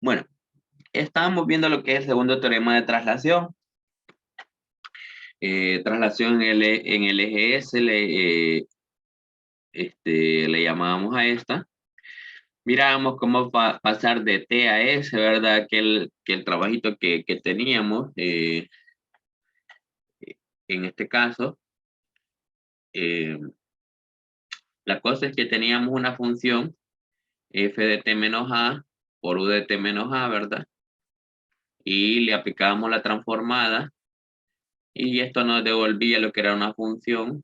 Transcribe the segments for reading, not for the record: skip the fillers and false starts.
Bueno, estábamos viendo lo que es el segundo teorema de traslación. Traslación en el eje S le llamábamos a esta. Mirábamos cómo pasar de T a S, ¿verdad? Que el trabajito que teníamos, en este caso, eh, la cosa es que teníamos una función f de t menos a por u de t menos a, ¿verdad? Y le aplicábamos la transformada y esto nos devolvía lo que era una función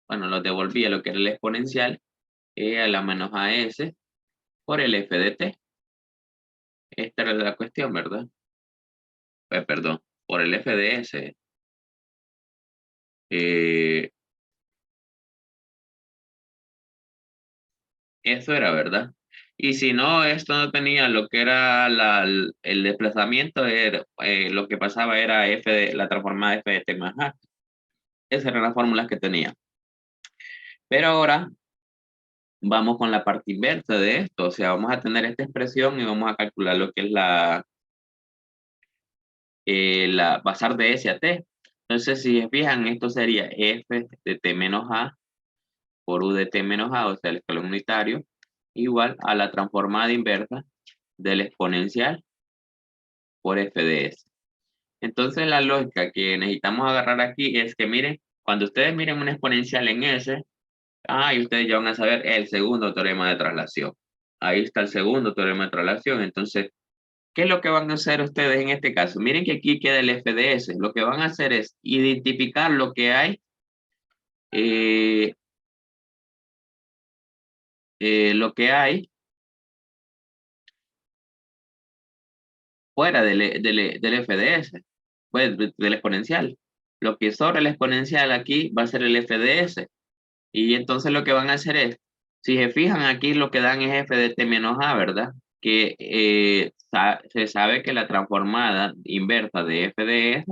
bueno, nos devolvía lo que era el exponencial a la menos as por el f de t. Esta era la cuestión, ¿verdad? Perdón, por el f de s. Eh, Eso era, ¿verdad? Y si no, esto no tenía lo que era el desplazamiento, lo que pasaba era la transformada f de t más a. Esas eran las fórmulas que tenía. Pero ahora vamos con la parte inversa de esto. O sea, vamos a tener esta expresión y vamos a calcular lo que es pasar de S a T. Entonces, si se fijan, esto sería f de t menos a por u de t menos a, o sea, el escalón unitario, igual a la transformada inversa del exponencial por f de s. Entonces, la lógica que necesitamos agarrar aquí es que, miren, cuando ustedes miren una exponencial en s, y ustedes ya van a saber el segundo teorema de traslación. Ahí está el segundo teorema de traslación. Entonces, ¿qué es lo que van a hacer ustedes en este caso? Miren que aquí queda el f de s. Lo que van a hacer es identificar lo que hay, eh, lo que hay fuera del f de s, pues del exponencial. Lo que sobra el exponencial aquí va a ser el f de s. Y entonces lo que van a hacer es, si se fijan aquí lo que dan es f de t menos a, ¿verdad? Que se sabe que la transformada inversa de f de s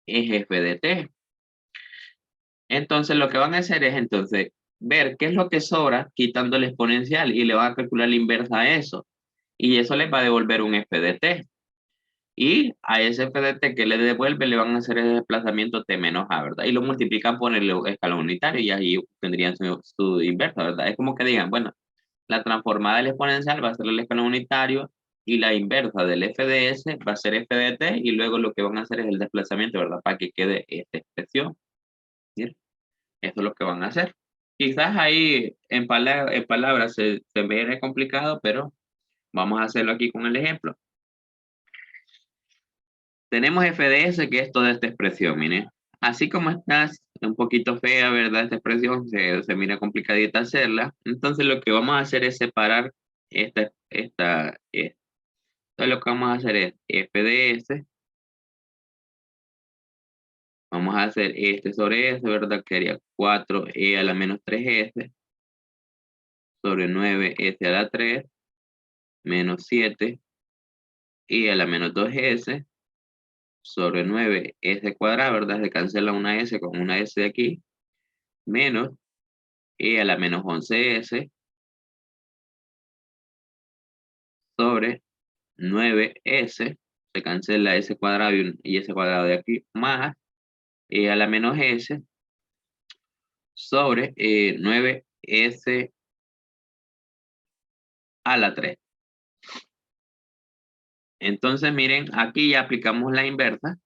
es f de t. Entonces lo que van a hacer es entonces ver qué es lo que sobra quitando el exponencial y le van a calcular la inversa a eso. Y eso les va a devolver un f de t. Y a ese f de t que le devuelve le van a hacer el desplazamiento t menos a, ¿verdad? Y lo multiplican por el escalón unitario y ahí tendrían su inversa, ¿verdad? Es como que digan, bueno, la transformada del exponencial va a ser el escalón unitario y la inversa del f de s va a ser f de t y luego lo que van a hacer es el desplazamiento, ¿verdad? Para que quede esta expresión. ¿Sí? Eso es lo que van a hacer. Quizás ahí en palabras se ve complicado, pero vamos a hacerlo aquí con el ejemplo. Tenemos f de s, que es toda esta expresión, miren. Así como está un poquito fea, ¿verdad? Esta expresión se mira complicadita hacerla. Entonces lo que vamos a hacer es separar esta. Entonces lo que vamos a hacer es f de s. Vamos a hacer este sobre s, ¿verdad? Que haría 4e a la menos 3s sobre 9s a la 3 menos 7 y a la menos 2s sobre 9s cuadrada, ¿verdad? Se cancela una s con una s de aquí, menos a la menos 11s sobre 9s, se cancela s cuadrado y s cuadrado de aquí, más a la menos s sobre 9s a la 3. Entonces, miren, aquí ya aplicamos la inversa.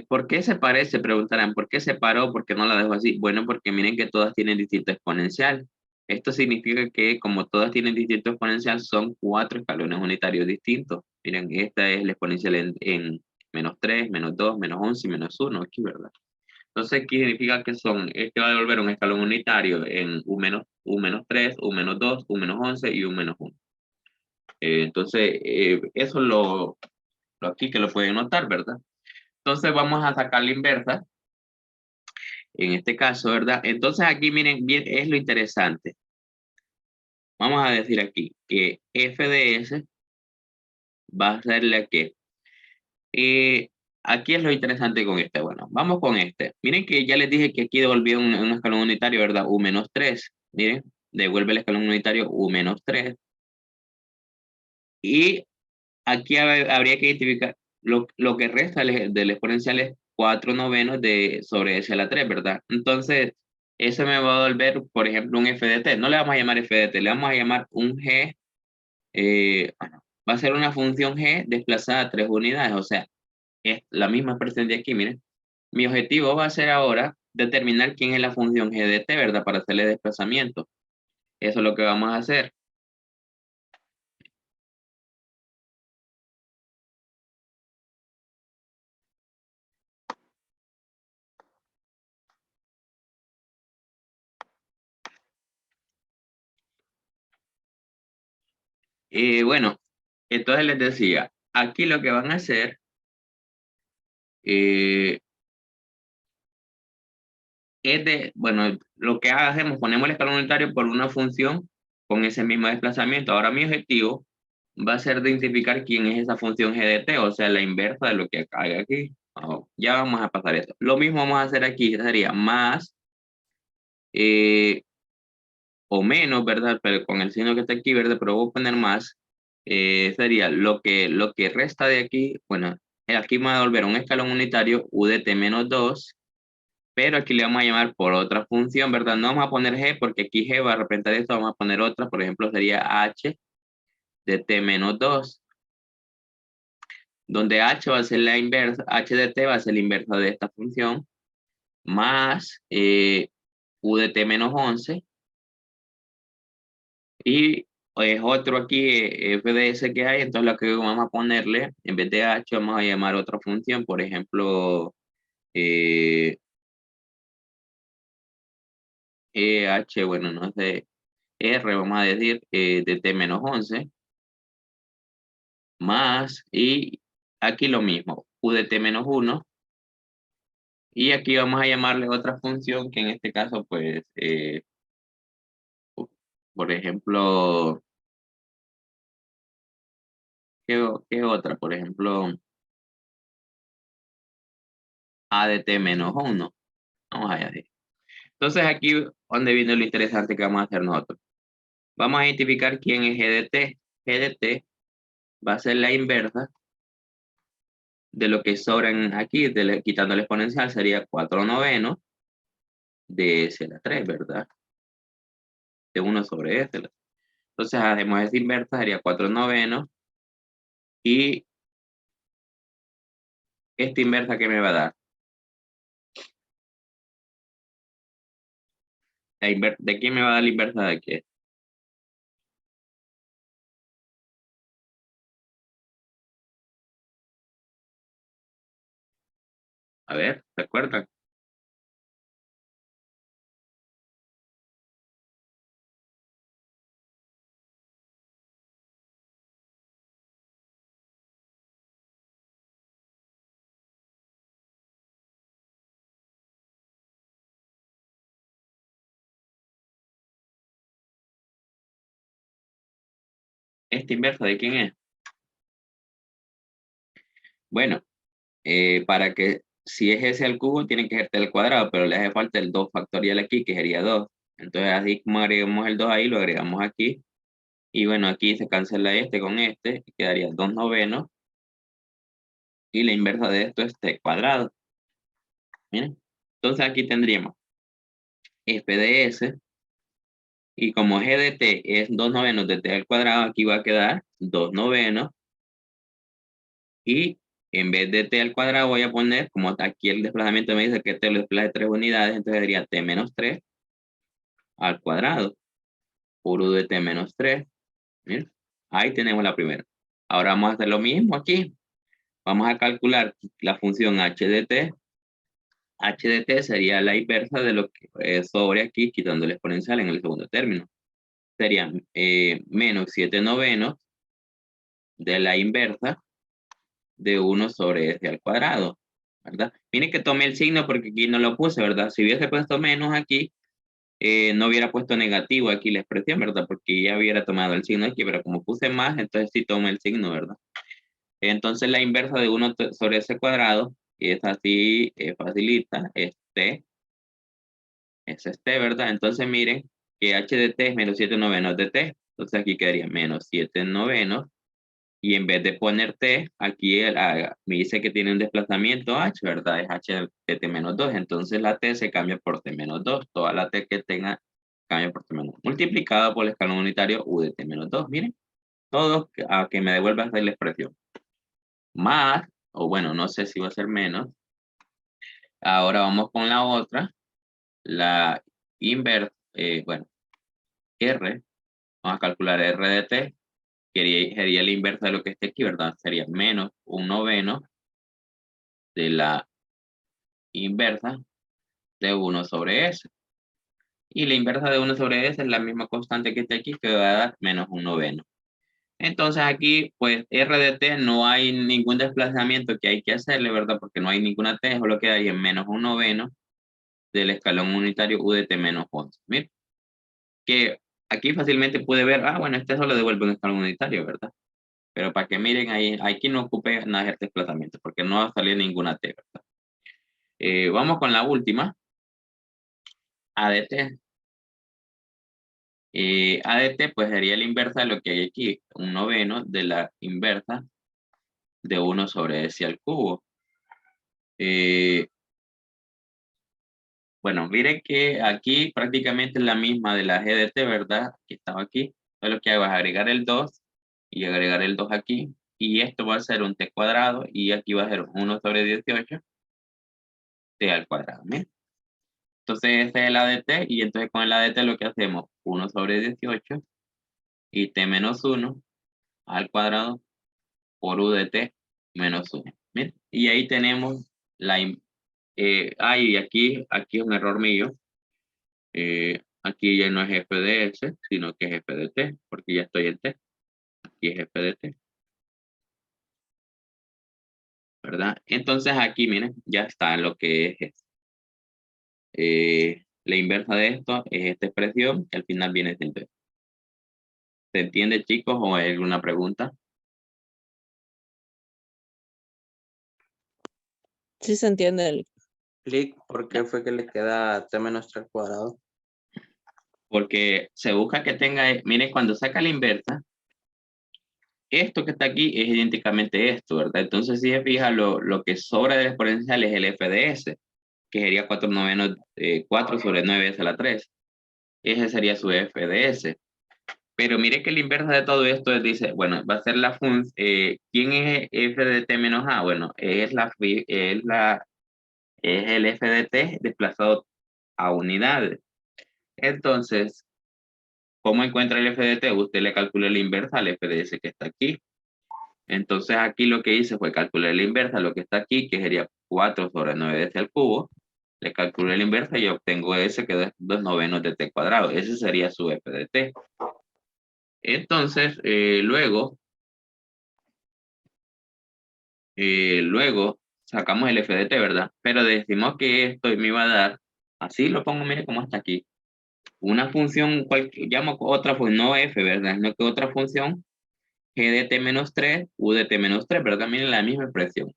¿Por qué se parece? Se preguntarán, ¿por qué se paró? ¿Por qué no la dejó así? Bueno, porque miren que todas tienen distinto exponencial. Esto significa que como todas tienen distinto exponencial, son 4 escalones unitarios distintos. Miren, esta es la exponencial en menos 3, menos 2, menos 11 y menos 1 aquí, ¿verdad? Entonces, aquí significa que este va a devolver un escalón unitario en U menos 3, U menos 2, U menos 11 y U menos 1. Entonces, eso lo aquí que lo pueden notar, ¿verdad? Entonces vamos a sacar la inversa, en este caso, ¿verdad? Entonces aquí miren, bien, es lo interesante. Vamos a decir aquí que f de s va a ser la que... aquí es lo interesante con este. Bueno, vamos con este. Miren que ya les dije que aquí devolví un escalón unitario, ¿verdad? U menos 3. Miren, devuelve el escalón unitario u menos 3. Y aquí habría que identificar lo que resta del exponencial es 4 novenos sobre s a la 3, ¿verdad? Entonces, eso me va a devolver, por ejemplo, un f de t. No le vamos a llamar f de t, le vamos a llamar un g. Bueno, va a ser una función g desplazada a 3 unidades, o sea, es la misma expresión de aquí, miren. Mi objetivo va a ser ahora determinar quién es la función g de t, ¿verdad? Para hacerle desplazamiento. Eso es lo que vamos a hacer. Bueno, entonces les decía, aquí lo que van a hacer, eh, bueno, lo que hacemos, ponemos el escalón unitario por una función con ese mismo desplazamiento. Ahora mi objetivo va a ser de identificar quién es esa función g de t, o sea, la inversa de lo que hay aquí. Ya vamos a pasar eso. Lo mismo vamos a hacer aquí, sería más eh, o menos, ¿verdad? Pero con el signo que está aquí, ¿verdad? Pero voy a poner más, sería lo que resta de aquí, bueno, aquí me va a devolver un escalón unitario u de t menos 2, pero aquí le vamos a llamar por otra función, ¿verdad? No vamos a poner g porque aquí g va a representar esto, vamos a poner otra, por ejemplo, sería h de t menos 2, donde h va a ser la inversa, h de t va a ser la inversa de esta función, más u de t menos 11, y es otro aquí, f de s que hay, entonces lo que vamos a ponerle, en vez de h, vamos a llamar otra función, por ejemplo, eh, h, bueno, no sé, r, vamos a decir, de t menos 11, más, y aquí lo mismo, u de t menos 1, y aquí vamos a llamarle otra función que en este caso, pues, por ejemplo, ¿qué otra? Por ejemplo, a de t menos 1. Vamos a decir. Entonces aquí donde viene lo interesante que vamos a hacer nosotros. Vamos a identificar quién es g de t. G de t va a ser la inversa de lo que sobran aquí, quitando el exponencial, sería 4 novenos de s a la 3, ¿verdad? De 1 sobre s. Entonces hacemos esa inversa, sería 4 novenos, y esta inversa que me va a dar. ¿De quién me va a dar la inversa de qué? A ver, ¿se acuerdan? ¿Esta inversa de quién es? Bueno, para que si es s al cubo, tiene que ser t al cuadrado, pero le hace falta el 2 factorial aquí, que sería 2. Entonces, así como agregamos el 2 ahí, lo agregamos aquí. Y bueno, aquí se cancela este con este, y quedaría 2 novenos. Y la inversa de esto es t cuadrado. Miren. Entonces, aquí tendríamos f de s. Y como g de t es 2 novenos de t al cuadrado, aquí va a quedar 2 novenos. Y en vez de t al cuadrado voy a poner, como aquí el desplazamiento me dice que t lo desplaza de 3 unidades, entonces sería t menos 3 al cuadrado por u de t menos 3. Miren, ahí tenemos la primera. Ahora vamos a hacer lo mismo aquí. Vamos a calcular la función h de t. H de t sería la inversa de lo que es sobre aquí, quitando el exponencial en el segundo término. Sería menos 7 novenos de la inversa de 1 sobre s al cuadrado, ¿verdad? Miren que tomé el signo porque aquí no lo puse, ¿verdad? Si hubiese puesto menos aquí, no hubiera puesto negativo aquí la expresión, ¿verdad? Porque ya hubiera tomado el signo aquí, pero como puse más, entonces sí tomé el signo, ¿verdad? Entonces la inversa de 1 sobre s cuadrado, y es así, facilita, es t, ¿verdad? Entonces miren que h de t es menos 7 novenos de t. Entonces aquí quedaría menos 7 novenos. Y en vez de poner t, aquí me dice que tiene un desplazamiento h, ¿verdad? Es h de t menos 2. Entonces la t se cambia por t menos 2. Toda la t que tenga cambia por t menos 2. Multiplicado por el escalón unitario u de t menos 2. Miren, todo a que me devuelva esta la expresión. Más, o bueno, no sé si va a ser menos. Ahora vamos con la otra. La inversa, bueno, r. Vamos a calcular r de t. Sería la inversa de lo que esté aquí, ¿verdad? Sería menos un noveno de la inversa de 1 sobre s. Y la inversa de 1 sobre s es la misma constante que está aquí, que va a dar menos un noveno. Entonces aquí, pues, r de t no hay ningún desplazamiento que hay que hacerle, ¿verdad? Porque no hay ninguna t, solo queda ahí en menos un noveno del escalón unitario u de t menos 11. Miren, que aquí fácilmente puede ver, bueno, este solo devuelve un escalón unitario, ¿verdad? Pero para que miren ahí, aquí no ocupe nada de desplazamiento, porque no va a salir ninguna t, ¿verdad? Vamos con la última, a de t. A de t pues sería la inversa de lo que hay aquí, un noveno de la inversa de 1 sobre s al cubo. Bueno, miren que aquí prácticamente es la misma de la g de t, ¿verdad? Que estaba aquí. Entonces lo que hago es agregar el 2 y agregar el 2 aquí. Y esto va a ser un t cuadrado y aquí va a ser 1 sobre 18 t al cuadrado. ¿Bien? Entonces este es el a de t y entonces con el a de t lo que hacemos 1 sobre 18 y t menos 1 al cuadrado por u de t menos 1. Bien, y ahí tenemos aquí es un error mío. Aquí ya no es f de s, sino que es f de t, porque ya estoy en t. Aquí es f de t, ¿verdad? Entonces aquí, miren, ya está lo que es esto. La inversa de esto es esta expresión, que al final viene siendo esto. ¿Se entiende, chicos, o hay alguna pregunta? Sí se entiende el Clic, ¿por qué fue que le queda t menos 3 al cuadrado? Porque se busca que tenga, miren, cuando saca la inversa, esto que está aquí es idénticamente esto, ¿verdad? Entonces, si se fija, lo que sobra del exponencial es el f de s, que sería 4 novenos, 4 sobre 9 a la 3. Ese sería su f de s. Pero mire que la inversa de todo esto dice, bueno, va a ser la función, ¿quién es f de t menos a? Bueno, es el f de t desplazado a unidades. Entonces, ¿cómo encuentra el f de t? Usted le calcula la inversa al f de s que está aquí. Entonces aquí lo que hice fue calcular la inversa, lo que está aquí, que sería 4 sobre 9 de t al cubo. Le calculé la inversa y obtengo s, que es 2 novenos de t cuadrado. Ese sería su f de t. Entonces, luego sacamos el f de t, ¿verdad? Pero decimos que esto me iba a dar, así lo pongo, mire cómo está aquí. Una función, llamo otra función, no f, ¿verdad? Sino que otra función, g de t menos 3, u de t menos 3, ¿verdad? Miren la misma expresión.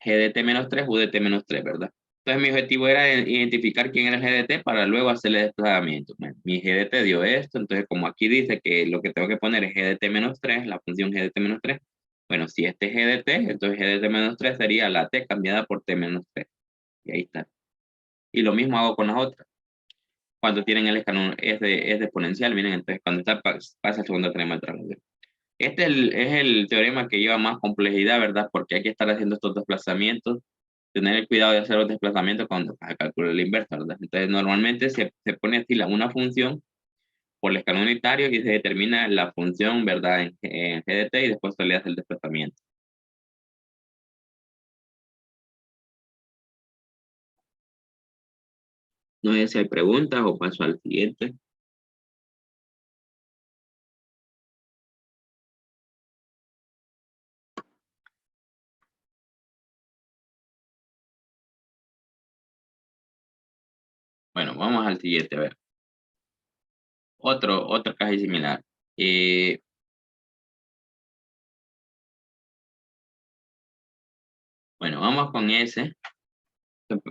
G de t menos 3, u de t menos 3, ¿verdad? Entonces mi objetivo era identificar quién era el g de t para luego hacerle desplazamiento. Bueno, mi g de t dio esto, entonces como aquí dice que lo que tengo que poner es g de t menos 3, la función g de t menos 3, bueno, si este es g de t, entonces g de t menos 3 sería la t cambiada por t menos 3. Y ahí está. Y lo mismo hago con las otras. Cuando tienen el escalón es de exponencial, miren, entonces cuando está, pasa el segundo teorema de traslación. Este es el teorema que lleva más complejidad, ¿verdad? Porque hay que estar haciendo estos desplazamientos, tener el cuidado de hacer los desplazamientos cuando vas a calcular la inversa, ¿verdad? Entonces, normalmente se pone así una función por el escalón unitario y se determina la función, ¿verdad? En g de t y después se le hace el desplazamiento. No sé si hay preguntas o paso al siguiente. Bueno, vamos al siguiente, a ver. Otro caso similar. Bueno, vamos con ese.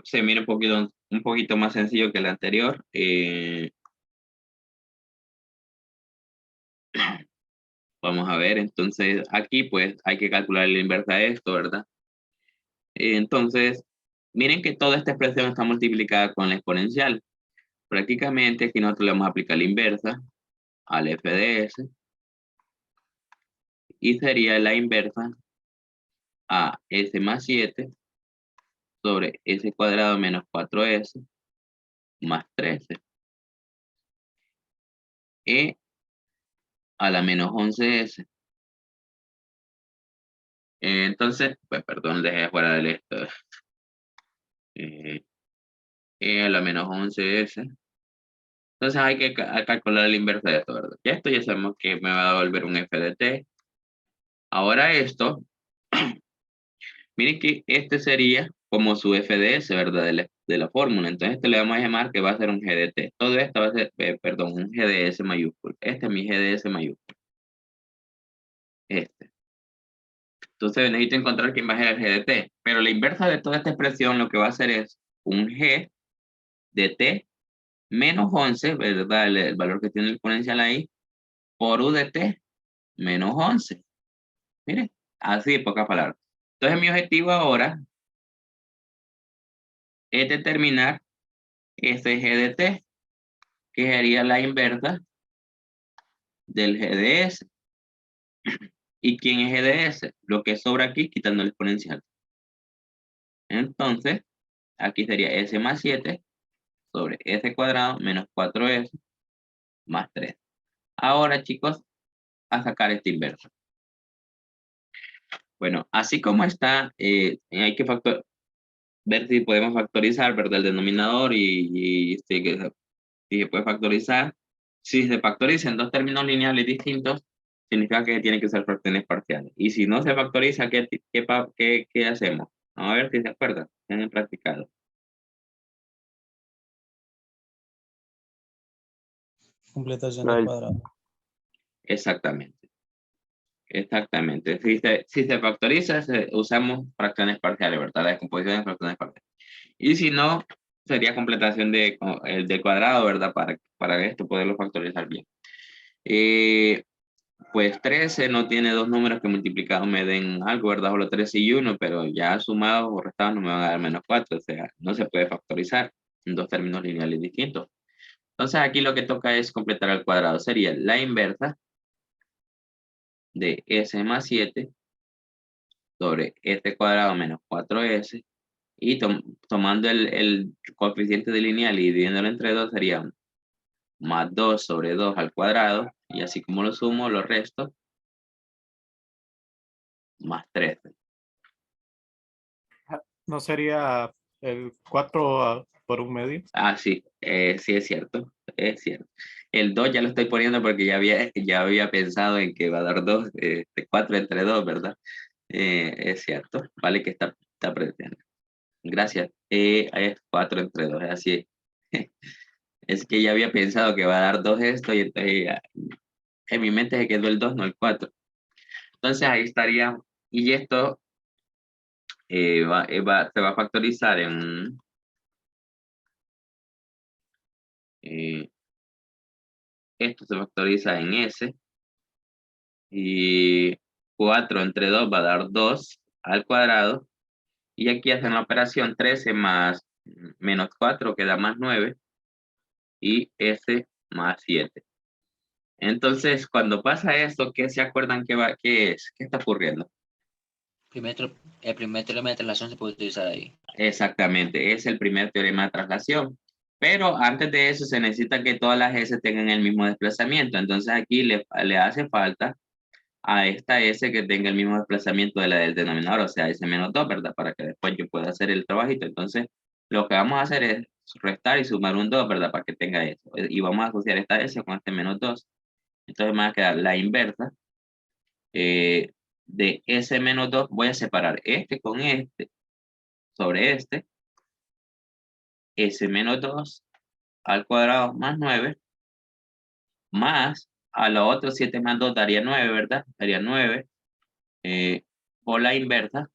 Se mira un poquito más sencillo que el anterior. Vamos a ver, entonces aquí pues hay que calcular la inversa de esto, ¿verdad? Entonces, miren que toda esta expresión está multiplicada con la exponencial. Prácticamente aquí nosotros le vamos a aplicar la inversa al f de s y sería la inversa a s más 7 sobre s cuadrado menos 4s más 13 e a la menos 11s. Entonces, pues perdón, dejé fuera del esto. E a la menos 11s. Entonces hay que calcular la inversa de esto, ¿verdad? Ya esto ya sabemos que me va a devolver un f de t. Ahora esto, miren que este sería como su f de s, ¿verdad? De la fórmula. Entonces este le vamos a llamar que va a ser un g de t. Todo esto va a ser, perdón, un g de s mayúsculo. Este es mi g de s mayúsculo. Este. Entonces necesito encontrar quién va a ser el g de t. Pero la inversa de toda esta expresión lo que va a hacer es un g de t menos 11, ¿verdad? El valor que tiene el exponencial ahí, por u de t menos 11. Miren, así de pocas palabras. Entonces mi objetivo ahora es determinar ese g de t, que sería la inversa del g de s. ¿Y quién es g de s? Lo que sobra aquí quitando el exponencial. Entonces, aquí sería s más 7 sobre s cuadrado menos 4s más 3. Ahora, chicos, a sacar esta inversa. Bueno, así como está, hay que ver si podemos factorizar, ¿verdad? El denominador y si se puede factorizar. Si se factoriza en dos términos lineales distintos, significa que tiene que ser fracciones parciales. Y si no se factoriza, ¿qué hacemos? Vamos a ver si se acuerdan, tienen practicado. Completación de cuadrado. Exactamente. Exactamente. Si se factoriza, usamos fracciones parciales, ¿verdad? La descomposición de fracciones parciales. Y si no, sería completación del cuadrado, ¿verdad? Para esto poderlo factorizar bien. Pues 13 no tiene dos números que multiplicados me den algo, ¿verdad? Solo 13 y 1, pero ya sumados o restados no me van a dar menos 4, o sea, no se puede factorizar en dos términos lineales distintos. Entonces aquí lo que toca es completar al cuadrado. Sería la inversa de s más 7 sobre s cuadrado menos 4s y tomando el coeficiente de lineal y dividiéndolo entre 2 sería más 2 sobre 2 al cuadrado, y así como lo sumo, lo resto, más 13. ¿No sería el 4 por un medio? Ah, sí, sí es cierto, es cierto. El 2 ya lo estoy poniendo porque ya había pensado en que va a dar 2, 4 entre 2, ¿verdad? Es cierto, vale que está presente. Gracias. Es 4 entre 2, es así. Es que ya había pensado que va a dar 2 esto y entonces en mi mente se quedó el 2, no el 4. Entonces ahí estaría, y esto se va a factorizar eh, esto se factoriza en S, y 4 entre 2 va a dar 2 al cuadrado, y aquí hacen la operación 13 más menos 4 que da más 9, y S más 7. Entonces, cuando pasa esto, ¿qué se acuerdan qué es? ¿Qué está ocurriendo? El primer teorema de traslación se puede utilizar ahí. Exactamente, es el primer teorema de traslación. Pero antes de eso se necesita que todas las S tengan el mismo desplazamiento. Entonces aquí le hace falta a esta S que tenga el mismo desplazamiento de la del denominador, o sea, S menos 2, ¿verdad? Para que después yo pueda hacer el trabajito. Entonces, lo que vamos a hacer es restar y sumar un 2, ¿verdad? Para que tenga eso. Y vamos a asociar esta S con este menos 2. Entonces me va a quedar la inversa de S menos 2. Voy a separar este con este sobre este. S menos 2 al cuadrado más 9, más a lo otro 7 más 2 daría 9, ¿verdad? Daría 9 por la inversa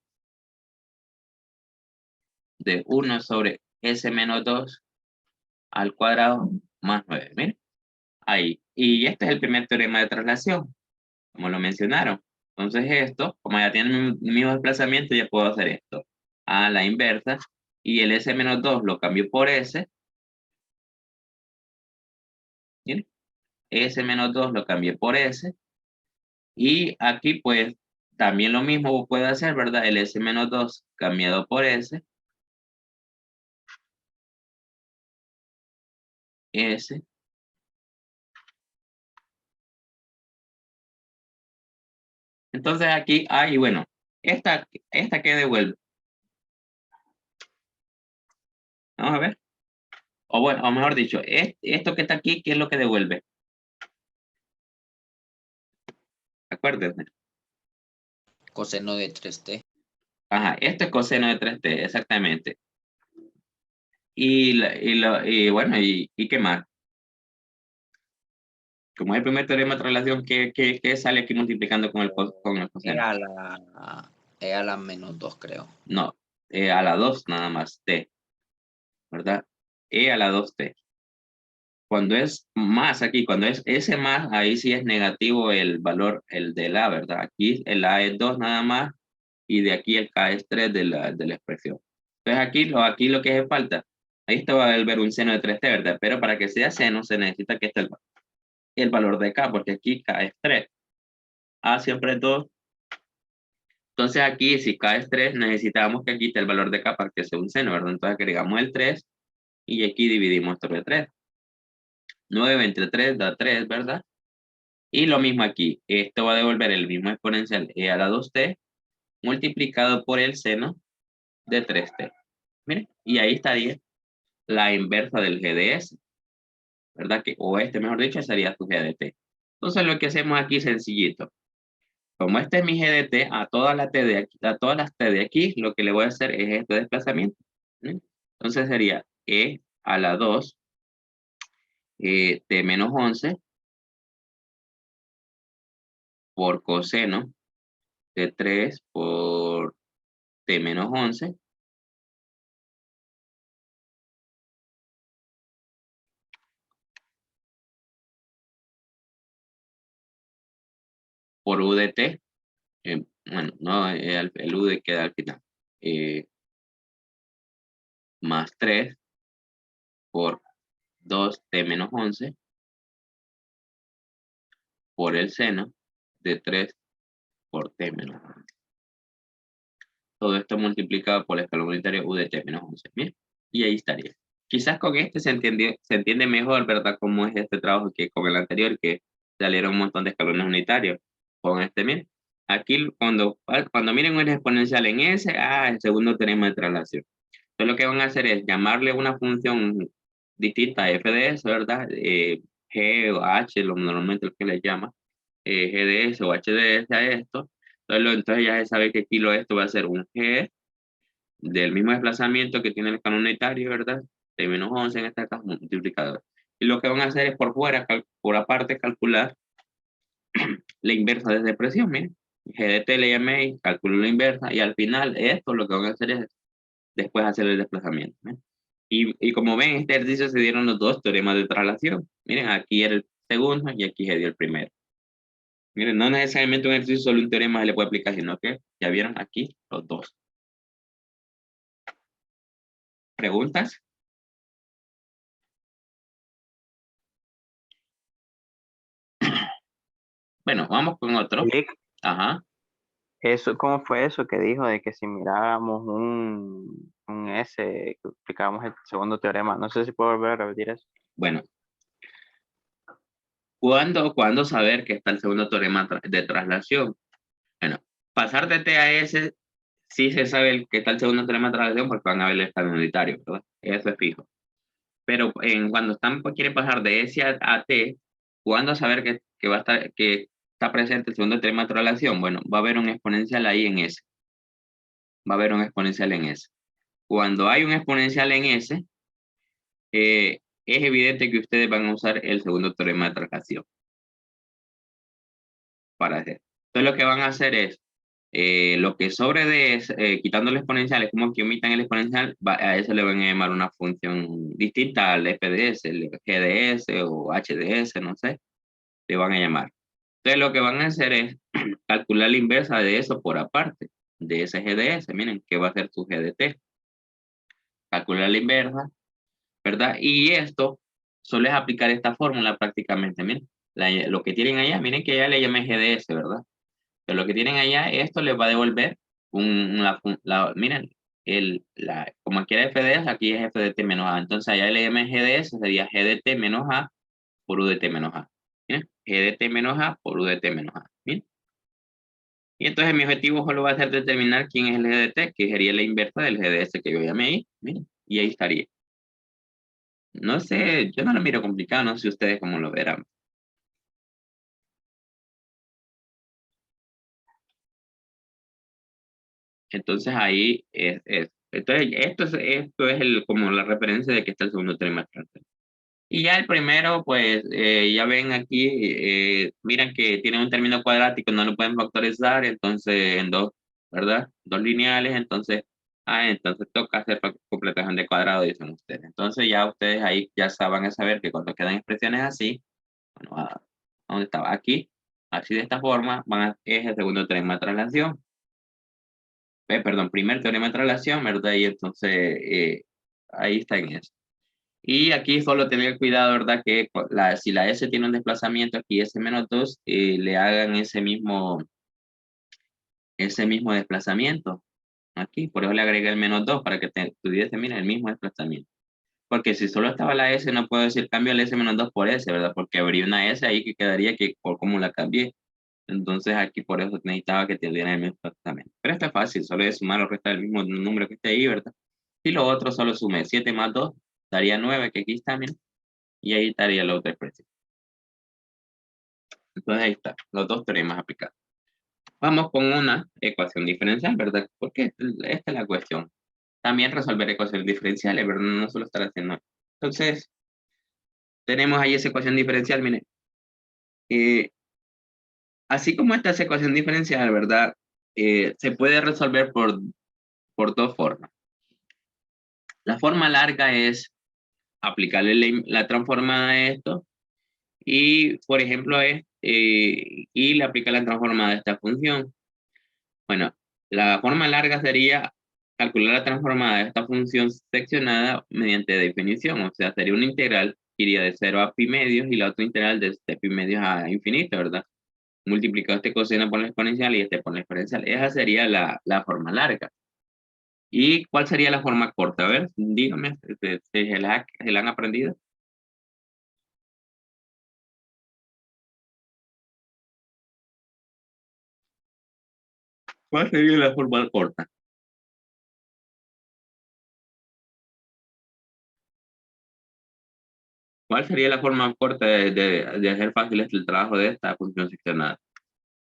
de 1 sobre S menos 2 al cuadrado más 9. Miren, Ahí. Y este es el primer teorema de traslación, como lo mencionaron. Entonces esto, como ya tiene el mismo desplazamiento, ya puedo hacer esto. A la inversa. Y el S menos 2 lo cambio por S. Miren. S menos 2 lo cambié por S. Y aquí pues también lo mismo puedo hacer, ¿verdad? El S menos 2 cambiado por S. S. Entonces aquí hay, bueno, esta que devuelve. Vamos a ver. O bueno, o mejor dicho, esto que está aquí, ¿qué es lo que devuelve? Acuérdense. Coseno de 3t. Ajá, esto es coseno de 3t, exactamente. Y bueno, ¿y qué más? Como es el primer teorema de traslación, ¿qué sale aquí multiplicando con el E coseno? a la menos 2, creo. No, a la 2 nada más, t, ¿verdad? E a la 2t. Cuando es más aquí, cuando es S más, ahí sí es negativo el valor, el del A, ¿verdad? Aquí el A es 2 nada más, y de aquí el K es 3 de la expresión. Entonces aquí lo que hace falta, ahí está va a ver un seno de 3t, ¿verdad? Pero para que sea seno se necesita que esté el valor de K, porque aquí K es 3. A siempre es 2. Entonces aquí, si K es 3, necesitamos que aquí esté el valor de K para que sea un seno, ¿verdad? Entonces agregamos el 3 y aquí dividimos sobre 3. 9 entre 3 da 3, ¿verdad? Y lo mismo aquí. Esto va a devolver el mismo exponencial e a la 2t multiplicado por el seno de 3t. Miren, y ahí estaría la inversa del g de s, ¿verdad? O mejor dicho, sería tu g de t. Entonces lo que hacemos aquí sencillito. Como este es mi g de t, a todas las t de aquí, a todas las t de aquí, lo que le voy a hacer es este desplazamiento. ¿Sí? Entonces sería e a la 2 t menos 11 por coseno de 3 por t menos 11 por u de t. Bueno, no, el u de queda al final. Más 3 por 2t menos 11 por el seno de 3 por t menos 11. Todo esto multiplicado por el escalón unitario u de t menos 11. Bien, y ahí estaría. Quizás con este se entiende mejor, ¿verdad? Cómo es este trabajo que con el anterior, que salieron un montón de escalones unitarios. Con este, miren. Aquí, cuando miren un exponencial en S, el segundo teorema de traslación. Entonces, lo que van a hacer es llamarle una función distinta a f de s, ¿verdad? G o h, normalmente lo que le llama, g de s o h de s a esto. Entonces ya se sabe que aquí esto va a ser un g del mismo desplazamiento que tiene el escalón unitario, ¿verdad? De menos 11 en este caso multiplicador. Y lo que van a hacer es por fuera, por aparte, calcular la inversa de esa expresión, miren. G de t le llamé, calculo la inversa, y al final esto lo que van a hacer es después hacer el desplazamiento. ¿Eh? Y como ven, en este ejercicio se dieron los dos teoremas de traslación. Miren, aquí era el segundo y aquí se dio el primero. Miren, no necesariamente un ejercicio solo un teorema se le puede aplicar, sino que ya vieron aquí los dos. ¿Preguntas? Bueno, vamos con otro. Vic, Ajá. eso, ¿cómo fue eso que dijo de que si mirábamos un S, que aplicábamos el segundo teorema? No sé si puedo volver a repetir eso. Bueno, ¿cuándo saber que está el segundo teorema de traslación? Bueno, pasar de T a S, sí se sabe que está el segundo teorema de traslación porque van a ver el escalón unitario, ¿verdad? Eso es fijo. Pero cuando quieren pasar de S a T, ¿cuándo saber que está presente el segundo teorema de traslación? Bueno, va a haber un exponencial ahí en S. Va a haber un exponencial en S. Cuando hay un exponencial en S, es evidente que ustedes van a usar el segundo teorema de traslación para hacer. Entonces lo que van a hacer es, Lo que sobre de quitando el exponencial, es como que omitan el exponencial, a eso le van a llamar una función distinta al FDS, el GDS o HDS, no sé, le van a llamar. Entonces lo que van a hacer es calcular la inversa de eso por aparte, de ese GDS, miren, que va a ser su GDT. Calcular la inversa, ¿verdad? Y esto solo es aplicar esta fórmula prácticamente, miren. Lo que tienen allá, miren que ya le llamé GDS, ¿verdad? Pero lo que tienen allá, esto les va a devolver miren, como aquí era FDS, aquí es FDT menos A. Entonces allá le llamé GDS, sería GDT menos A por UDT menos A. Miren, GDT menos A por UDT menos A. Miren. Y entonces mi objetivo solo va a ser determinar quién es el GDT, que sería la inversa del GDS que yo llamé ahí. Miren, y ahí estaría. No sé, yo no lo miro complicado, no sé ustedes cómo lo verán. Entonces ahí entonces esto es como la referencia de que está el segundo trimestre. Y ya el primero, pues ya ven aquí, miran que tiene un término cuadrático, no lo pueden factorizar, entonces en dos, ¿verdad? Dos lineales, entonces toca hacer completación de cuadrado, dicen ustedes. Entonces ya ustedes ahí ya van a saber que cuando quedan expresiones así, bueno, ¿a dónde estaba? Aquí, así de esta forma, es el segundo teorema de traslación. Perdón, primer teorema de traslación, ¿verdad? Y entonces ahí está en eso. Y aquí solo tener cuidado, ¿verdad? Que si la S tiene un desplazamiento aquí, S-2, le hagan ese mismo desplazamiento. Aquí, por eso le agregué el -2 para que tuviese, mira, el mismo desplazamiento. Porque si solo estaba la S, no puedo decir cambio el S-2 por S, ¿verdad? Porque habría una S ahí que quedaría que por cómo la cambié. Entonces aquí por eso necesitaba que tuviera el mismo desplazamiento. Pero esto es fácil, solo es sumar o restar el mismo número que esté ahí, ¿verdad? Y lo otro solo sume 7 más 2, daría 9, que aquí está, miren. Y ahí estaría la otra expresión. Entonces ahí está, los dos teoremas aplicados. Vamos con una ecuación diferencial, ¿verdad? Porque esta es la cuestión. También resolver ecuaciones diferenciales, ¿verdad? No solo estar haciendo. Entonces, tenemos ahí esa ecuación diferencial, miren. Así como esta es ecuación diferencial, ¿verdad? Se puede resolver por dos formas. La forma larga es aplicarle la transformada a esto y, por ejemplo, y le aplica la transformada a esta función. Bueno, la forma larga sería calcular la transformada de esta función seccionada mediante definición, o sea, sería una integral que iría de 0 a pi medios y la otra integral de pi medios a infinito, ¿verdad? Multiplicado este coseno por la exponencial y este por la exponencial. Esa sería la forma larga. ¿Y cuál sería la forma corta? A ver, dígame, ¿se la han aprendido? ¿Cuál sería la forma corta? ¿Cuál sería la forma corta de hacer fácil el trabajo de esta función seccionada?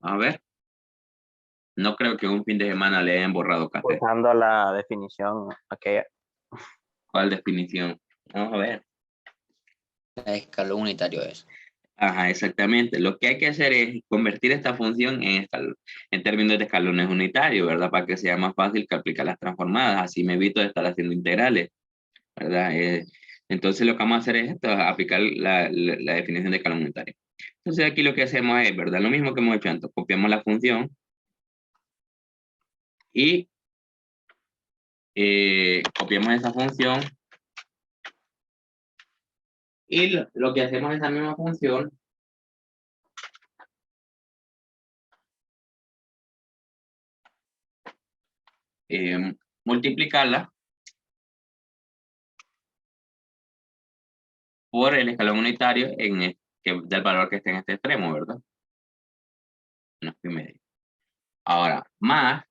A ver, no creo que un fin de semana le hayan borrado café. Usando la definición aquella. ¿Cuál definición? Vamos a ver. El escalón unitario es. Ajá, exactamente. Lo que hay que hacer es convertir esta función en términos de escalones unitarios, ¿verdad? Para que sea más fácil que aplicar las transformadas. Así me evito de estar haciendo integrales, ¿verdad? Entonces lo que vamos a hacer es esto, aplicar la definición de escalón unitario. Entonces aquí lo que hacemos es, ¿verdad? Lo mismo que hemos hecho antes. Copiamos la función y copiamos esa función y lo que hacemos es esa misma función multiplicarla por el escalón unitario del valor que esté en este extremo, ¿verdad? Menos pi medio. Ahora, más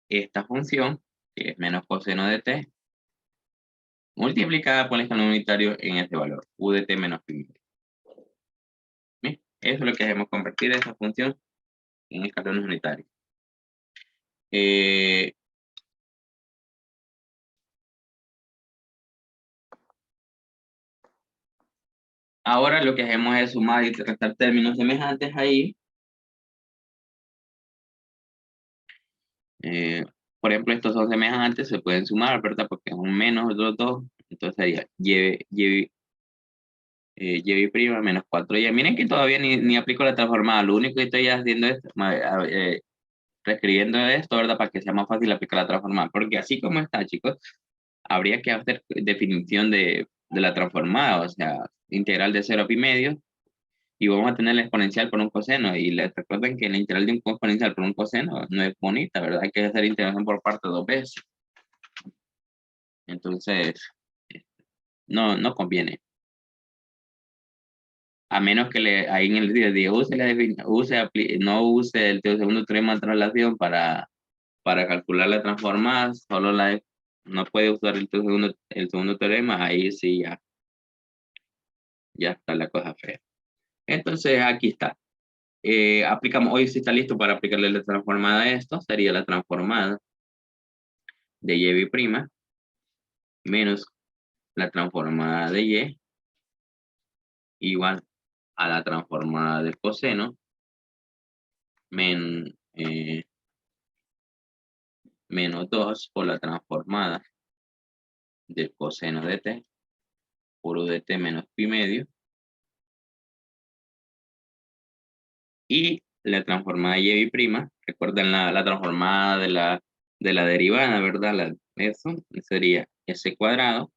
esta función, que es menos coseno de t, multiplicada por el escalón unitario en este valor, u de t menos pi medio. ¿Bien? Eso es lo que hacemos, convertir esa función en escalones unitarios. Ahora lo que hacemos es sumar y restar términos semejantes ahí. Por ejemplo, estos son semejantes, se pueden sumar, ¿verdad? Porque es un menos los dos, entonces sería y' menos 4y. Miren que todavía ni aplico la transformada, lo único que estoy haciendo es reescribiendo esto, ¿verdad? Para que sea más fácil aplicar la transformada, porque así como está, chicos, habría que hacer definición de la transformada, o sea, integral de 0 a pi medio, y vamos a tener la exponencial por un coseno, y les recuerden que la integral de un exponencial por un coseno no es bonita, ¿verdad? Hay que hacer integración por parte dos veces. Entonces, no conviene. A menos que ahí en el día no use el segundo teorema de traslación para calcular la transformada, no puede usar el segundo teorema, ahí sí ya está la cosa fea. Entonces, aquí está. Aplicamos, hoy sí está listo para aplicarle la transformada a esto, sería la transformada de y' menos la transformada de y igual a la transformada del coseno menos 2 por la transformada del coseno de t por u de t menos pi medio, y la transformada de y', recuerden la transformada de la derivada, ¿verdad? Eso sería s cuadrado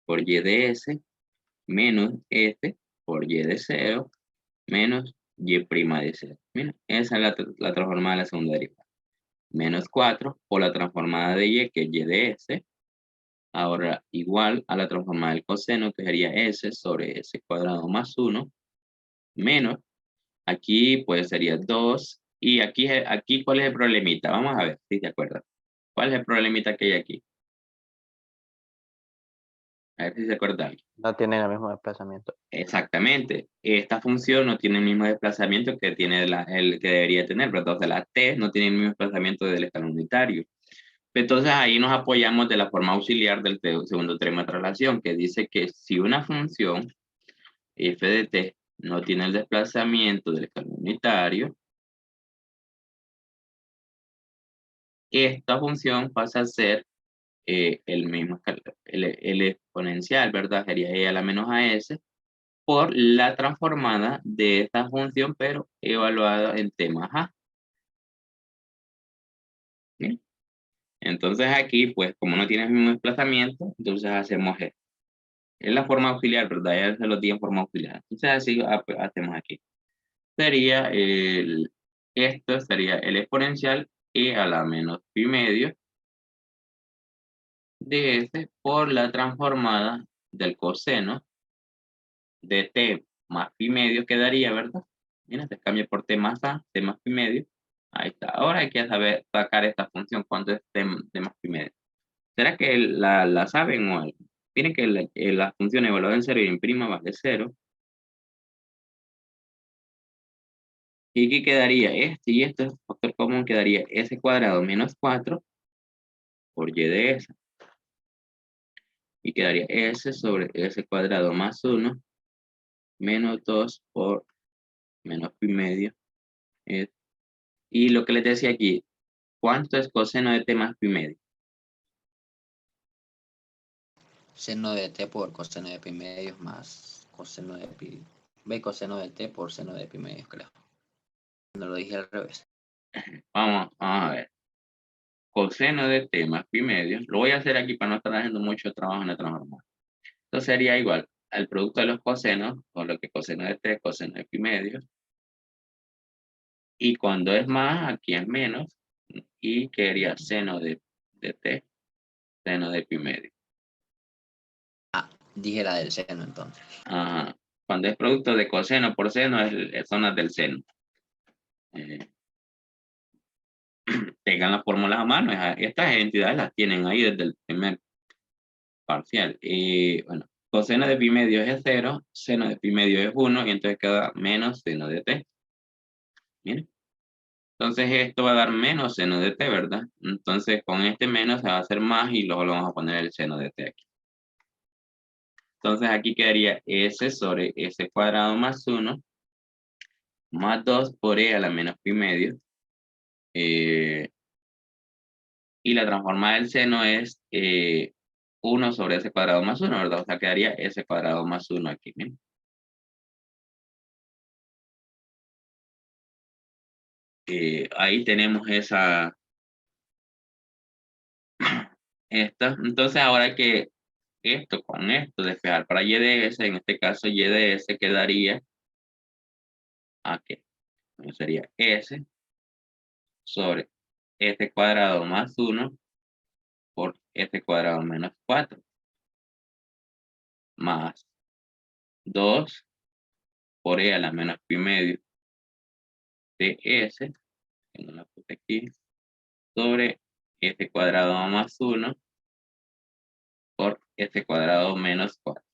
por y de s menos s por y de 0 menos y' de 0. Mira, esa es la transformada de la segunda derivada. Menos 4 por la transformada de y, que es y de s, ahora igual a la transformada del coseno, que sería s sobre s cuadrado más 1, menos, aquí pues sería 2, y aquí ¿cuál es el problemita? Vamos a ver si se acuerdan. ¿Cuál es el problemita que hay aquí? A ver si se acuerdan. No tienen el mismo desplazamiento. Exactamente. Esta función no tiene el mismo desplazamiento que tiene el que debería tener, pero entonces la t no tiene el mismo desplazamiento del escalón unitario. Entonces ahí nos apoyamos de la forma auxiliar del segundo teorema de traslación, que dice que si una función f de t no tiene el desplazamiento del escalón unitario, esta función pasa a ser el mismo el exponencial, ¿verdad? Sería e a la menos as por la transformada de esta función, pero evaluada en t más a. ¿Bien? Entonces aquí, pues, como no tiene el mismo desplazamiento, entonces hacemos esto. Es la forma auxiliar, ¿verdad? Ya se lo di en forma auxiliar. Entonces así hacemos aquí. Esto sería el exponencial e a la menos pi medio de s por la transformada del coseno de t más pi medio quedaría, ¿verdad? Mira, se cambia por t más a, t más pi medio. Ahí está. Ahora hay que saber sacar esta función, cuánto es t más pi medio. ¿Será que la saben o algo? Miren que la función evaluada en 0 y en prima vale 0. Y aquí quedaría y esto es factor común, quedaría s cuadrado menos 4 por y de s. Y quedaría s sobre s cuadrado más 1 menos 2 por menos pi medio. Y lo que les decía aquí, ¿cuánto es coseno de t más pi medio? Seno de t por coseno de pi medios más coseno de pi. Ve coseno de t por seno de pi medios, creo. No lo dije al revés. Vamos a ver. Coseno de t más pi medio. Lo voy a hacer aquí para no estar haciendo mucho trabajo en la transformada. Entonces sería igual al producto de los cosenos, o lo que coseno de t es coseno de pi medio. Y cuando es más, aquí es menos. Y quedaría seno de t, seno de pi medio. Dije la del seno entonces. Ajá. Cuando es producto de coseno por seno, es zonas del seno. Tengan las fórmulas a mano. Estas entidades las tienen ahí desde el primer parcial. Y bueno, coseno de pi medio es 0, seno de pi medio es 1, y entonces queda menos seno de t. Miren. Entonces esto va a dar menos seno de t, ¿verdad? Entonces con este menos se va a hacer más y luego lo vamos a poner el seno de t aquí. Entonces aquí quedaría s sobre s cuadrado más 1 más 2 por e a la menos pi medio Y la transformada del seno es 1 sobre s cuadrado más 1, ¿verdad? O sea, quedaría s cuadrado más 1 aquí, miren. Ahí tenemos esta. Entonces, ahora que esto con esto, despejar para y de s, en este caso y de s quedaría aquí. Entonces sería s sobre s cuadrado más 1 por s cuadrado menos 4 más 2 por e a la menos pi medio de s, que no la puse aquí, sobre s cuadrado más 1 por s cuadrado menos 4.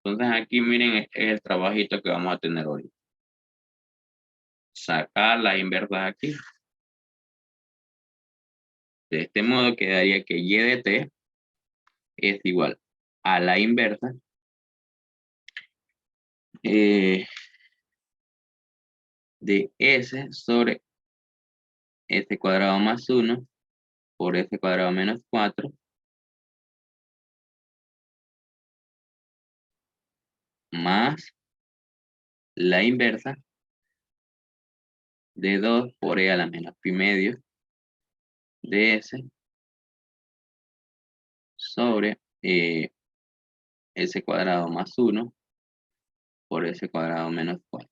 Entonces aquí miren, este es el trabajito que vamos a tener hoy. Sacar la inversa aquí. De este modo quedaría que y de t es igual a la inversa de s sobre s cuadrado más 1 por s cuadrado menos 4 más la inversa de 2 por e a la menos pi medio de s sobre s cuadrado más 1 por s cuadrado menos 4.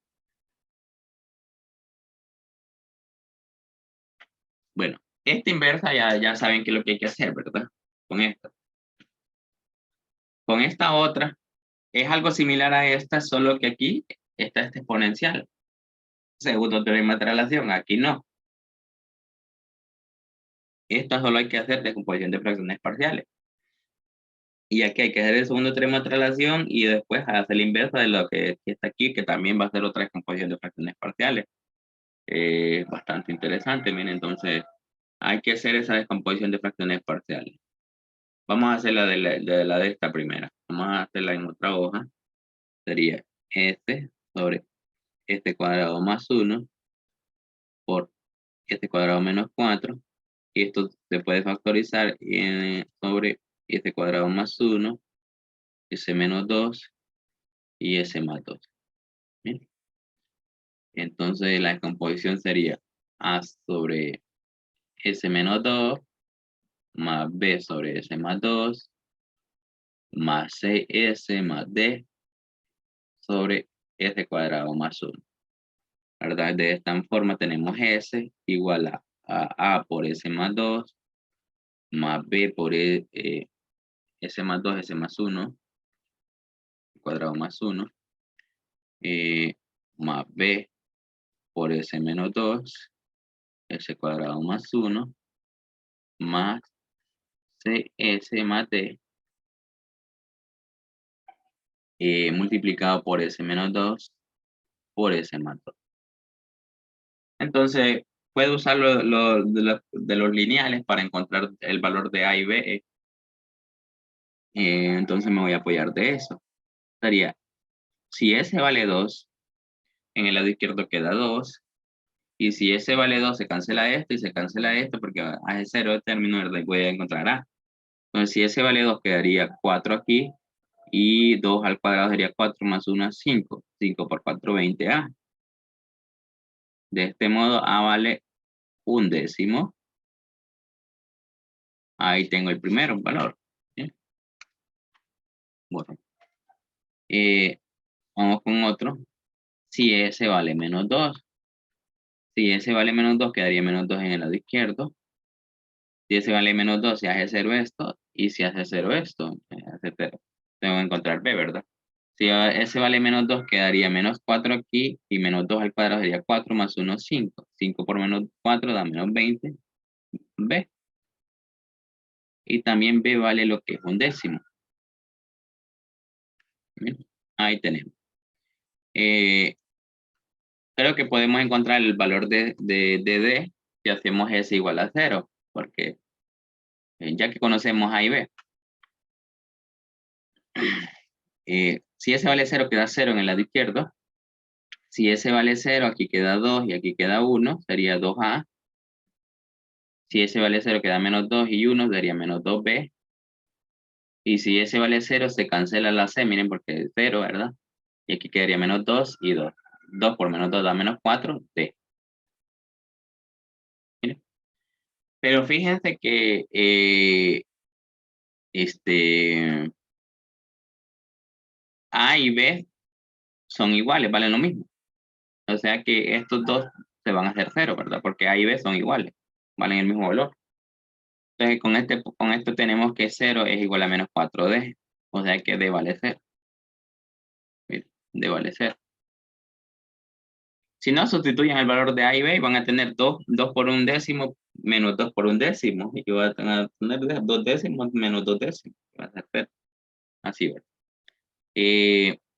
Bueno, esta inversa ya saben qué es lo que hay que hacer, ¿verdad? Con esto. Con esta otra, es algo similar a esta, solo que aquí está este exponencial. Segundo teorema de relación, aquí no. Esto solo hay que hacer descomposición de fracciones parciales. Y aquí hay que hacer el segundo teorema de relación y después hacer la inversa de lo que está aquí, que también va a ser otra descomposición de fracciones parciales. Bastante interesante, miren, entonces hay que hacer esa descomposición de fracciones parciales. Vamos a hacer la de esta primera. Vamos a hacerla en otra hoja. Sería este sobre este cuadrado más 1 por este cuadrado menos 4. Y esto se puede factorizar sobre este cuadrado más 1, ese menos 2 y ese más 2. ¿Bien? Entonces la descomposición sería a sobre s menos 2 más b sobre s más 2 más 6s más d sobre s cuadrado más 1. ¿Verdad? De esta forma tenemos s igual a por s más 2 más b por s más 2, s más 1, cuadrado más 1, más b por s menos 2, s cuadrado más 1, más cs más d, multiplicado por s menos 2 por s más 2. Entonces, puede usar de los lineales para encontrar el valor de a y b. Entonces me voy a apoyar de eso. Sería, si s vale 2, en el lado izquierdo queda 2. Y si s vale 2, se cancela esto y se cancela esto porque hace 0 el término, ¿verdad? Y voy a encontrar a. Entonces, si s vale 2, quedaría 4 aquí. Y 2 al cuadrado sería 4 más 1 es 5. 5 por 4, 20a. De este modo, a vale 1/10. Ahí tengo el primero valor. ¿Sí? Bueno. Vamos con otro. Si s vale menos 2. Si s vale menos 2, quedaría menos 2 en el lado izquierdo. Si s vale menos 2, se hace 0 esto. Y si hace 0 esto, hace 0. Tengo que encontrar b, ¿verdad? Si s vale menos 2, quedaría menos 4 aquí. Y menos 2 al cuadrado sería 4 más 1, 5. 5 por menos 4 da menos 20. B. Y también b vale lo que es 1/10. Bien, ahí tenemos. Creo que podemos encontrar el valor de d si hacemos s igual a 0. Porque ya que conocemos a y b. Si s vale 0, queda 0 en el lado izquierdo. Si s vale 0, aquí queda 2 y aquí queda 1, sería 2a. Si S vale 0 queda menos 2 y 1 daría menos 2B. Y si S vale 0 se cancela la C, miren porque es 0, ¿verdad? Y aquí quedaría menos 2 y 2. 2 por menos 2 da menos 4, D. Miren. Pero fíjense que A y B son iguales, valen lo mismo. O sea que estos dos se van a hacer 0, ¿verdad? Porque A y B son iguales, valen el mismo valor. Entonces con esto tenemos que 0 es igual a menos 4D. O sea que D vale 0. Miren, D vale 0. Si no, sustituyen el valor de A y B y van a tener 2 por un décimo menos 2 por un décimo. Y van a tener 2 décimos menos 2 décimos. Va a ser 0. Así va.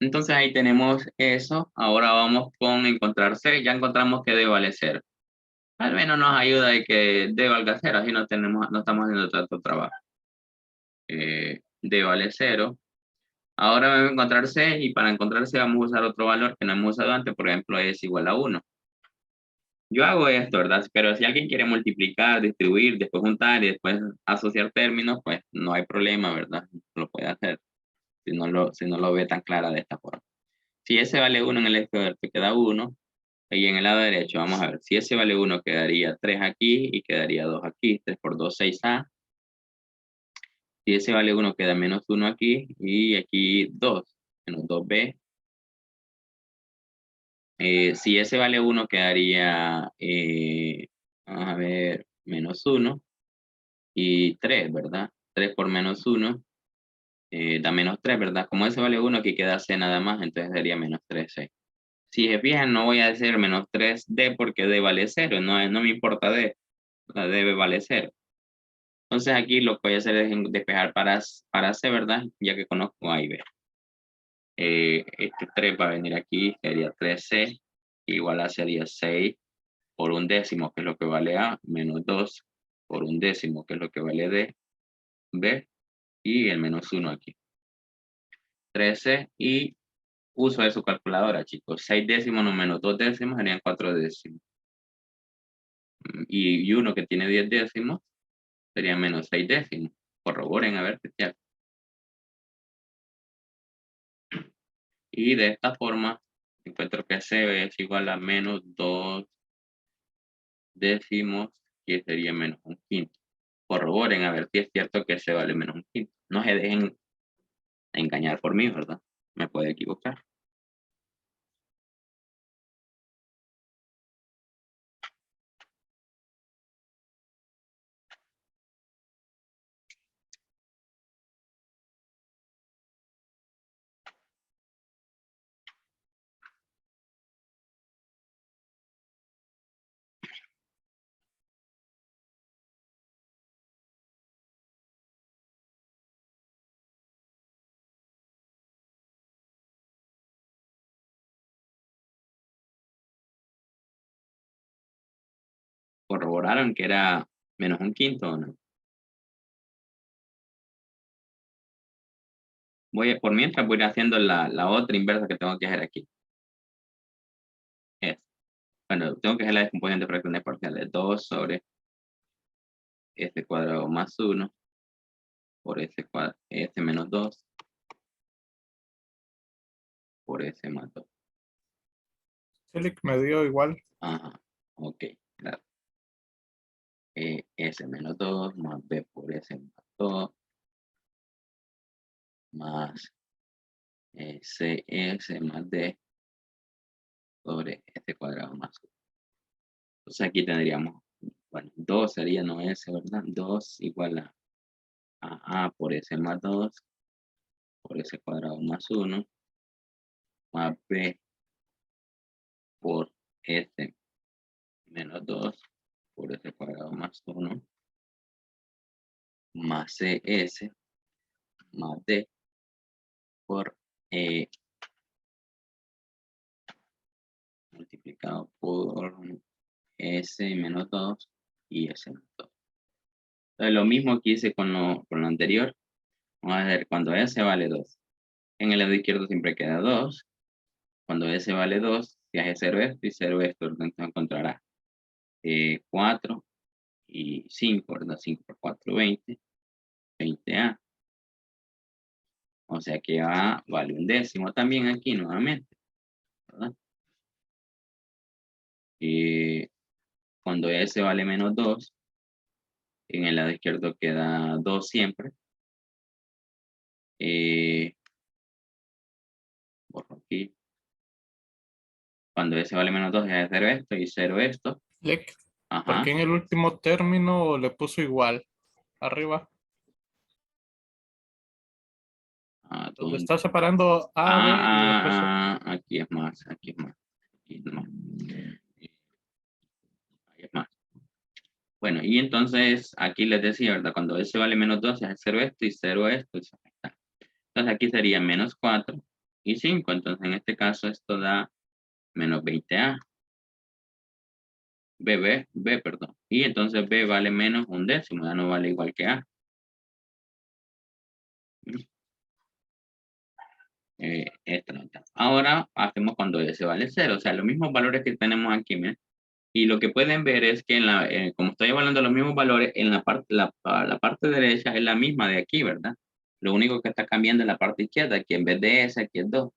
Entonces ahí tenemos eso. Ahora vamos con encontrar C. Ya encontramos que D vale 0. Al menos nos ayuda de que D valga 0. Así no estamos haciendo tanto trabajo. D vale 0. Ahora vamos a encontrar C. Y para encontrar C vamos a usar otro valor que no hemos usado antes. Por ejemplo, es igual a 1. Yo hago esto, ¿verdad? Pero si alguien quiere multiplicar, distribuir, después juntar y después asociar términos, pues no hay problema, ¿verdad? Lo puede hacer si no lo ve tan clara de esta forma. Si S vale 1 en el exterior, te queda 1. Y en el lado derecho, vamos a ver. Si S vale 1, quedaría 3 aquí y quedaría 2 aquí. 3 por 2, 6A. Si S vale 1, queda menos 1 aquí y aquí 2. Menos 2B. Si S vale 1, quedaría, vamos a ver, menos 1 y 3, ¿verdad? 3 por menos 1 da menos 3, ¿verdad? Como S vale 1, aquí queda C nada más, entonces daría menos 3C. Si se fijan, no voy a decir menos 3D porque D vale 0, no me importa D, la D vale 0. Entonces aquí lo que voy a hacer es despejar para C, ¿verdad? Ya que conozco A y B. Este 3 va a venir aquí, sería 3C, igual a sería 6 por un décimo, que es lo que vale A, menos 2 por un décimo, que es lo que vale D, B, y el menos 1 aquí. 13 y uso de su calculadora, chicos. 6 décimos no menos 2 décimos serían 4 décimos. Y uno que tiene 10 décimos sería menos 6 décimos. Corroboren a ver qué tal. Y de esta forma encuentro que C es igual a menos 2 décimos, que sería menos un quinto. Corroboren a ver si es cierto que C vale menos un quinto. No se dejen engañar por mí, ¿verdad? Me puede equivocar. Corroboraron que era menos un quinto o no. Por mientras voy a ir haciendo la otra inversa que tengo que hacer aquí. Bueno, tengo que hacer la descomposición de fracciones parciales. 2 sobre este cuadrado más 1 por este menos 2 por ese más 2. Selic me dio igual. Ajá, ok, claro. S menos 2 más B por S más 2 más CS más D sobre este cuadrado más 1. Entonces aquí tendríamos, bueno, 2 sería no S, ¿verdad? 2 igual a A por S más 2 por S cuadrado más 1 más B por S menos 2 por S cuadrado más 1 más CS más D por multiplicado por S menos 2 y S menos 2. Entonces lo mismo que hice con lo anterior. Vamos a ver, cuando S vale 2. En el lado izquierdo siempre queda 2. Cuando S vale 2, si hace 0 esto y 0 esto, entonces encontrará 4 y 5, ¿verdad? 5 por 4, 20. 20A. O sea que A vale un décimo también aquí nuevamente, ¿verdad? Y cuando S vale menos 2, en el lado izquierdo queda 2 siempre. Borro aquí. Cuando S vale menos 2 es 0 esto y 0 esto. Lick, Ajá. ¿por qué en el último término le puso igual? Arriba, Ah, donde está separando A, B y después aquí es más, aquí es más. Aquí no. Ahí es más. Bueno, y entonces aquí les decía, ¿verdad? Cuando S vale menos 2 es 0 esto y 0 esto. Y 0 está. Entonces aquí sería menos 4 y 5. Entonces en este caso esto da menos 20A. B, perdón. Y entonces B vale menos un décimo, ya no vale igual que A. Esta nota. Ahora hacemos cuando S vale 0, o sea, los mismos valores que tenemos aquí, miren. Y lo que pueden ver es que como estoy evaluando los mismos valores, en la parte derecha es la misma de aquí, ¿verdad? Lo único que está cambiando es la parte izquierda, aquí en vez de S, aquí es 2.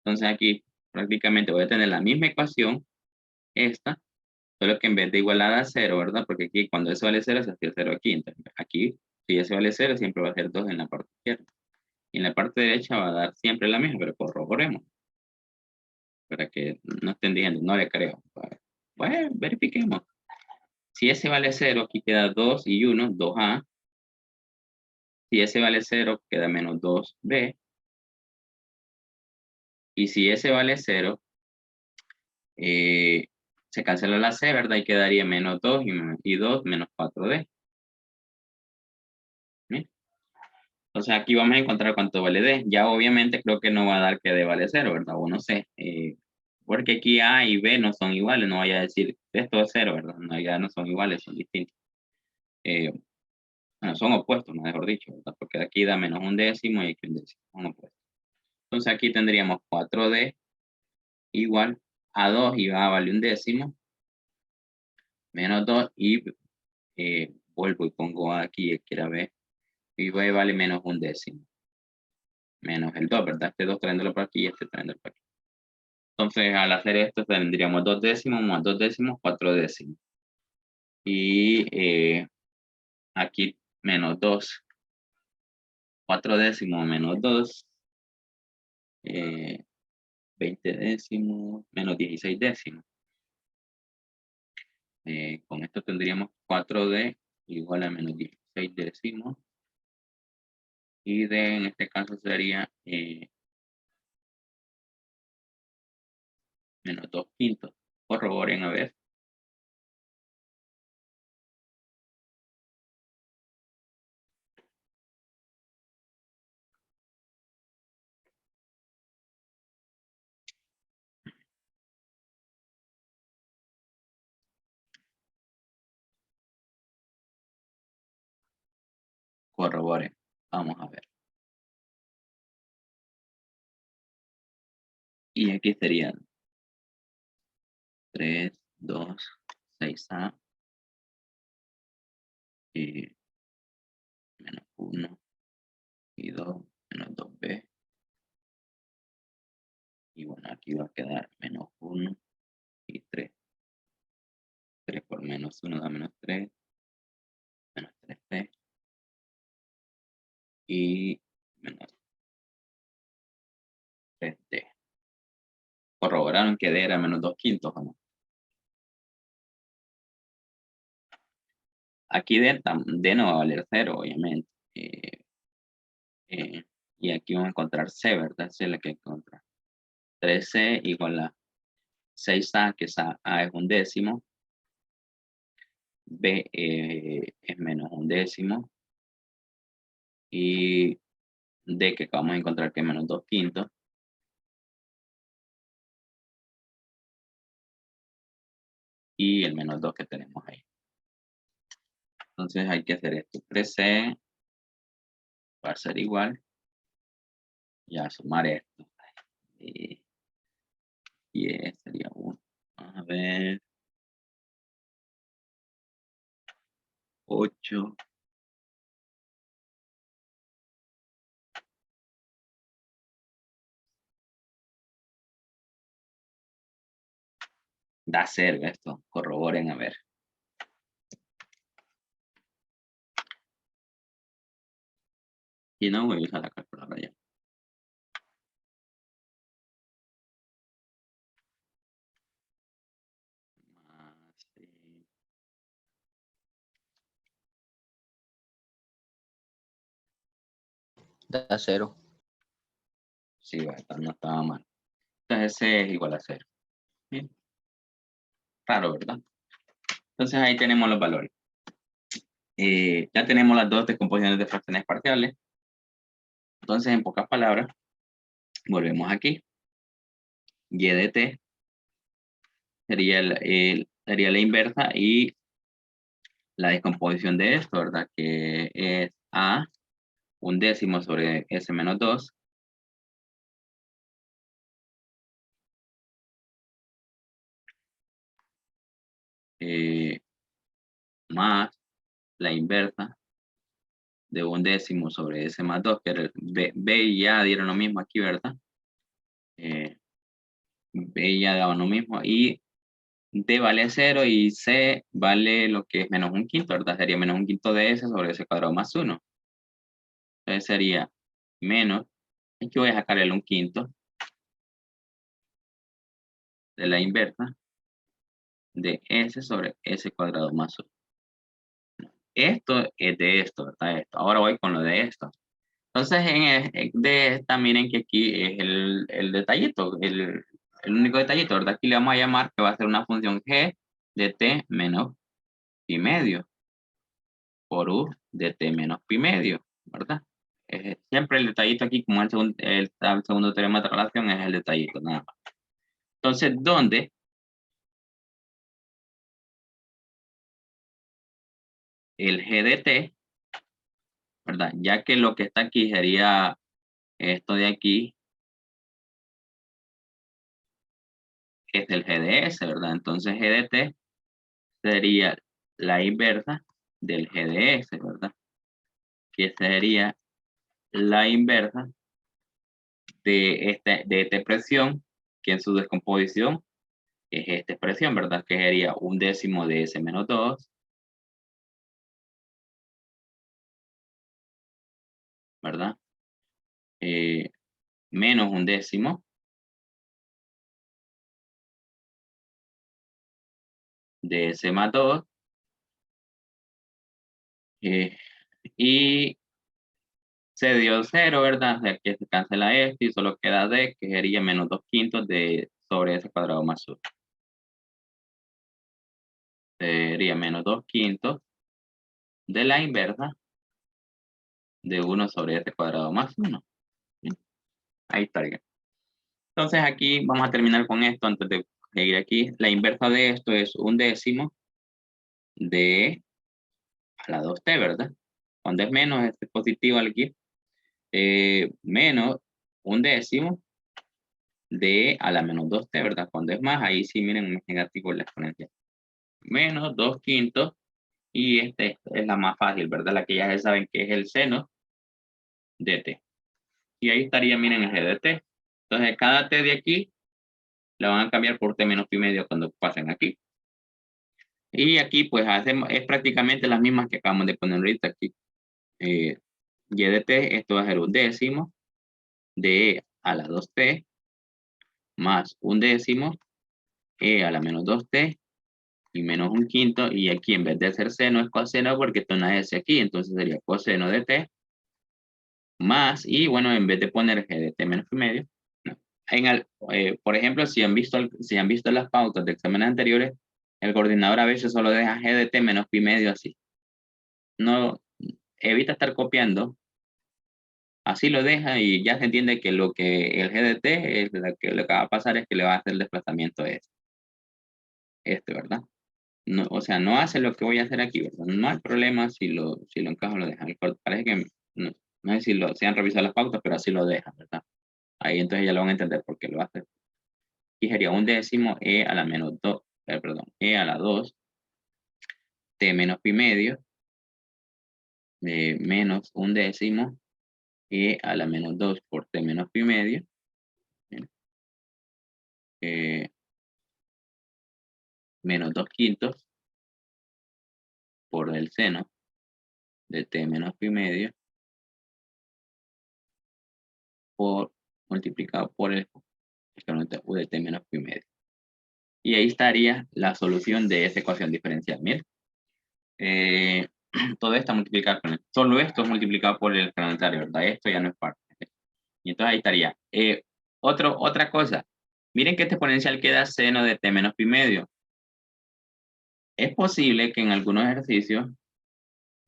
Entonces aquí prácticamente voy a tener la misma ecuación, esta, solo que en vez de igualada a 0, ¿verdad? Porque aquí cuando S vale 0, se hace 0 aquí. Entonces aquí, si S vale 0, siempre va a ser 2 en la parte izquierda. Y en la parte derecha va a dar siempre la misma, pero corroboremos. Para que no estén diciendo, no le creo. Bueno, verifiquemos. Si S vale 0, aquí queda 2 y 1, 2A. Si S vale 0, queda menos 2B. Y si S vale 0, se cancela la C, ¿verdad? Y quedaría menos 2 y 2 menos 4D. ¿Bien? Entonces aquí vamos a encontrar cuánto vale D. Ya obviamente creo que no va a dar que D vale 0, ¿verdad? O no sé. Porque aquí A y B no son iguales. No vaya a decir esto es 0, ¿verdad? No, ya no son iguales, son distintos. Bueno, son opuestos, mejor dicho, ¿verdad? Porque aquí da menos un décimo y aquí un décimo. Son opuestos. Entonces aquí tendríamos 4D igual a 2 y A vale un décimo. Menos 2 y vuelvo y pongo aquí, quiera ver. Y B vale menos un décimo. Menos el 2, ¿verdad? Este 2 trayéndolo por aquí y este trayéndolo por aquí. Entonces, al hacer esto, tendríamos 2 décimos más 2 décimos, 4 décimos. Y aquí menos 2. 4 décimos menos 2. 20 décimos menos 16 décimos. Con esto tendríamos 4D igual a menos 16 décimos. Y D en este caso sería menos 2 quintos. Corroboren a ver. Corroboren. Vamos a ver. Y aquí serían 3, 2, 6A. Y menos 1 y 2, menos 2B. Y bueno, aquí va a quedar menos 1 y 3. 3 por menos 1 da menos 3. Menos 3C. Y menos 3D. Corroboraron que D era menos 2 quintos, ¿o no? Aquí D no va a valer 0, obviamente. Y aquí vamos a encontrar C, ¿verdad? C es la que encontrar. 3C igual a 6A, que A es un décimo. B es menos un décimo. Y D que vamos a encontrar que es menos 2 quintos. Y el menos 2 que tenemos ahí. Entonces hay que hacer esto. 3C va a ser igual. Y a sumar esto. Y 10 sería 1. A ver. 8. Da cerca esto. Corroboren a ver. Y no voy a usar la calculadora ya. Más, Da 0. sí, no estaba mal. Entonces C es igual a 0. Bien. Claro, ¿verdad? Entonces ahí tenemos los valores. Ya tenemos las dos descomposiciones de fracciones parciales. Entonces, en pocas palabras, volvemos aquí. Y de t sería la inversa y la descomposición de esto, ¿verdad? Que es A, 1/10 sobre S menos 2. Más la inversa de 1/10 sobre S más 2, que era B y A dieron lo mismo aquí, ¿verdad? B y A daban lo mismo. Y D vale 0 y C vale lo que es menos 1/5, ¿verdad? Sería menos 1/5 de S sobre S cuadrado más 1. Entonces sería menos, aquí voy a sacar el 1/5 de la inversa de S sobre S cuadrado más 1. Esto es de esto, ¿verdad? Esto. Ahora voy con lo de esto. Entonces, de esta, miren que aquí es el detallito, el único detallito, ¿verdad? Aquí le vamos a llamar que va a ser una función g de t menos pi medio por u de t menos pi medio, ¿verdad? Siempre el detallito aquí, como el segundo teorema de relación, es el detallito, nada más. Entonces, ¿dónde el g de t, ¿verdad? Ya que lo que está aquí sería esto de aquí, es el g de s, ¿verdad? Entonces, g de t sería la inversa del g de s, ¿verdad? Que sería la inversa de esta expresión, que en su descomposición es esta expresión, ¿verdad? Que sería 1/10 de s menos 2, ¿verdad? Menos 1/10 de s más 2, y se dio 0, ¿verdad? O sea, que se cancela esto y solo queda d, que sería menos 2/5 de sobre s cuadrado más 1. Sería menos 2/5 de la inversa de 1 sobre s cuadrado más 1. Ahí está. Entonces aquí vamos a terminar con esto antes de seguir aquí. La inversa de esto es 1/10 de a la 2t, ¿verdad? Cuando es menos, es positivo aquí. Menos 1/10 de a la menos 2t, ¿verdad? Cuando es más, ahí sí, miren, es negativo la exponencial. Menos 2/5, y esta es la más fácil, ¿verdad? La que ya se saben que es el seno de t. Y ahí estaría, miren, el g de t. Entonces, cada t de aquí la van a cambiar por t menos pi medio cuando pasen aquí. Y aquí, pues, es prácticamente las mismas que acabamos de poner ahorita aquí. Y de t, esto va a ser 1/10 de a la 2t más 1/10 a la menos 2t y menos 1/5, y aquí en vez de ser seno es coseno porque está una s aquí, entonces sería coseno de t más, y bueno, en vez de poner g de t menos pi medio, no. Por ejemplo, si han visto las pautas de exámenes anteriores, el coordinador a veces solo deja g de t menos pi medio así. No, evita estar copiando, así lo deja y ya se entiende que lo que el g de t es lo que va a pasar es que le va a hacer el desplazamiento ¿verdad? No, o sea, no hace lo que voy a hacer aquí, ¿verdad? No hay problema si lo encajo, lo deja. Parece que no sé si han revisado las pautas, pero así lo deja, ¿verdad? Ahí entonces ya lo van a entender por qué lo hace. Y sería 1/10 e a la menos 2, perdón, e a la 2 t menos pi medio menos 1/10 e a la menos 2 por t menos pi medio. Menos 2/5 por el seno de t menos pi medio por multiplicado por el exponente u de t menos pi medio. Y ahí estaría la solución de esa ecuación diferencial. Miren, todo esto multiplicado con solo esto es multiplicado por el exponencial, ¿verdad? Esto ya no es parte. Y entonces ahí estaría. Otra cosa, miren que este exponencial queda seno de t menos pi medio. Es posible que en algunos ejercicios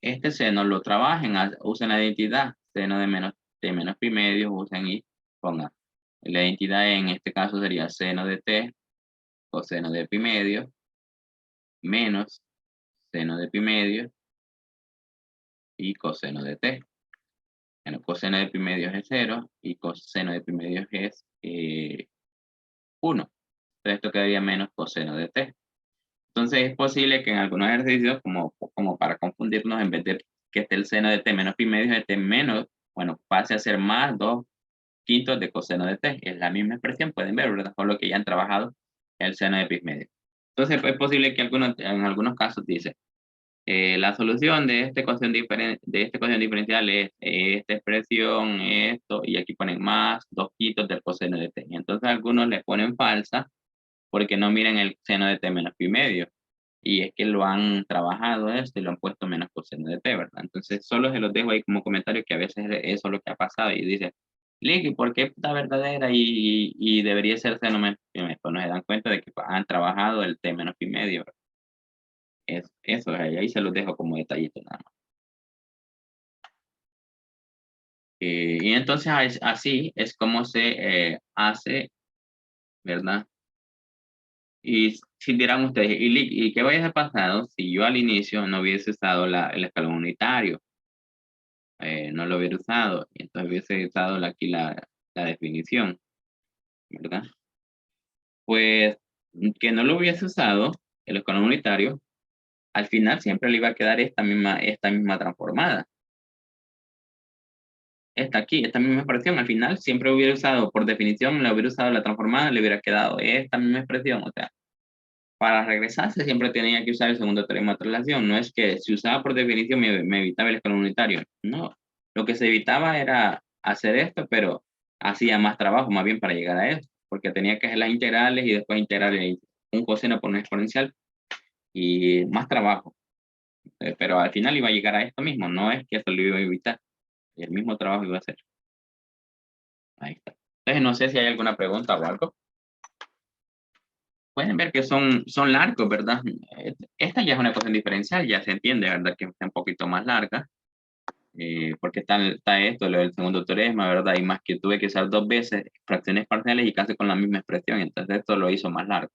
este seno lo trabajen, usen la identidad seno de t menos pi medio, usen y pongan. La identidad en este caso sería seno de t coseno de pi medio menos seno de pi medio y coseno de t. Bueno, coseno de pi medio es 0 y coseno de pi medio es 1. Entonces esto quedaría menos coseno de t. Entonces es posible que en algunos ejercicios, como para confundirnos, en vez de que esté el seno de t menos pi medio, esté menos, bueno, pase a ser más 2/5 de coseno de t. Es la misma expresión, pueden ver, ¿verdad? Por lo que ya han trabajado el seno de pi medio. Entonces es posible que en algunos casos dice, la solución de esta ecuación diferencial es esta expresión, esto, y aquí ponen más 2/5 del coseno de t. Y entonces algunos le ponen falsa porque no miren el seno de t menos pi medio. Y es que lo han trabajado esto y lo han puesto menos coseno de t, ¿verdad? Entonces solo se los dejo ahí como comentario que a veces eso es lo que ha pasado y dice, Lick, ¿por qué está verdadera y debería ser seno menos pi medio? Pues no se dan cuenta de que han trabajado el t menos pi medio, ¿verdad? Eso, ahí se los dejo como detallito nada más. Y entonces así es como se hace, ¿verdad? Y si dirán ustedes, ¿y qué hubiese pasado si yo al inicio no hubiese usado el escalón unitario? No lo hubiera usado, y entonces hubiese usado aquí la definición, ¿verdad? Pues que no lo hubiese usado, el escalón unitario, al final siempre le iba a quedar esta misma transformada. Esta misma expresión, al final siempre hubiera usado, por definición, le hubiera usado la transformada, le hubiera quedado esta misma expresión, o sea, para regresarse siempre tenía que usar el segundo teorema de traslación. No es que si usaba por definición me evitaba el escalón unitario. No, lo que se evitaba era hacer esto, pero hacía más trabajo más bien para llegar a eso, porque tenía que hacer las integrales y después integrar un coseno por un exponencial y más trabajo. Pero al final iba a llegar a esto mismo, no es que eso lo iba a evitar, el mismo trabajo iba a hacer. Ahí está. Entonces no sé si hay alguna pregunta o algo. Pueden ver que son largos, ¿verdad? Esta ya es una ecuación diferencial, ya se entiende, ¿verdad? Que es un poquito más larga, porque está esto, lo del segundo teorema, ¿verdad? Y más que tuve que usar 2 veces fracciones parciales y casi con la misma expresión, entonces esto lo hizo más largo.